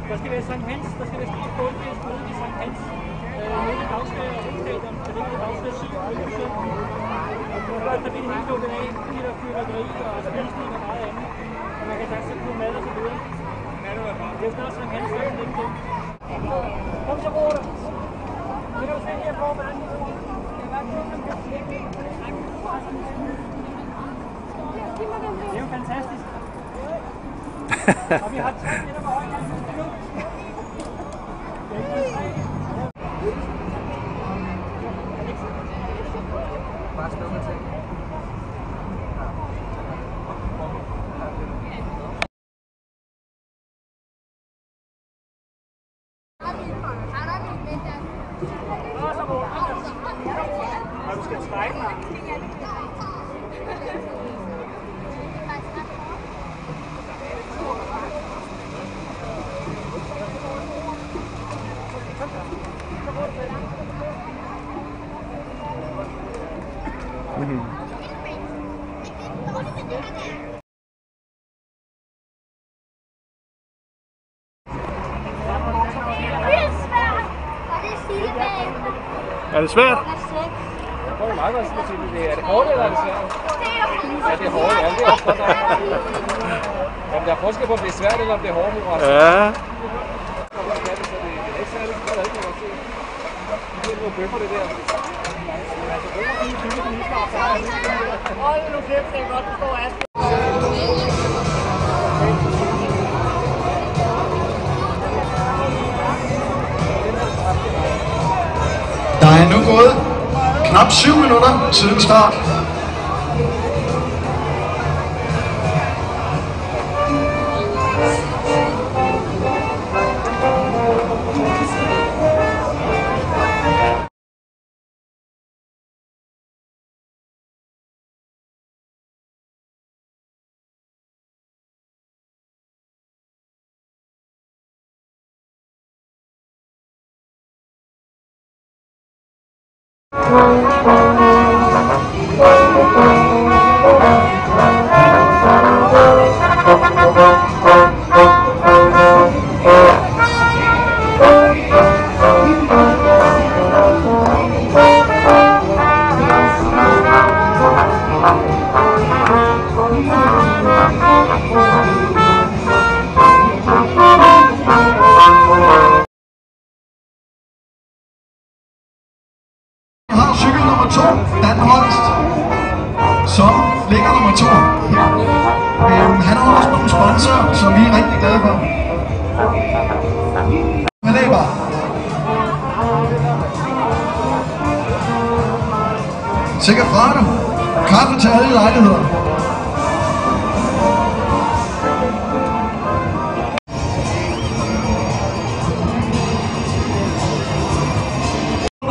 Der skal være Sankt Hans, der skal være sket bådfest ude i Sankt Hans. Nede i Bagsvær og Ringstadion, så det er Bagsvær 7 og 8 søn. Og der bliver helt lukket af, fordi der fyrværkeri og spisning og meget andet. Og man kan faktisk sætte på mad og så videre. Det er jo snart Sankt Hans, der er lidt igen. Kom så, Rode. Det kan du se her på, hvordan det er. Det er jo fantastisk. Og vi har 3 meter på højden nu. Bare stå med ting. Og du skal trække mig. Er det svært? Jeg prøver meget godt at sige det. Er det hårdt eller er det svært? Ja, det er hårdt. Ja, det er også godt nok. Jamen, der er forskel på, om det er svært eller om det er hårdt. Ja. Det er ikke særligt godt at man kan se. Det er nogle bøffer, det der. Hold nu kæft, det er godt, du står af. Der er nu gået knap 7 minutter siden start. Cykel nummer 2, Dan Holst, som ligger nummer 2 her. Han har også nogle sponsorer, som vi er rigtig glade for. Men det er bare. Sikkert fra dig. Kaffe til alle lejligheder.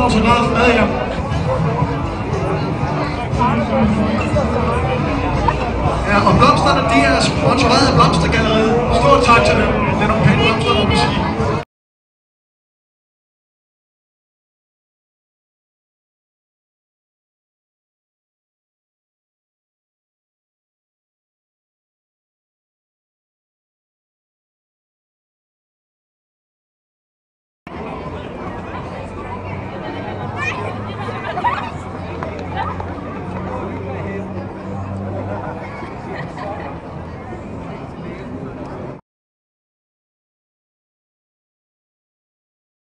Så noget med jer. Ja, og blomsterne, de er sponsoreret af Blomstergalleriet. Stort tak til dem.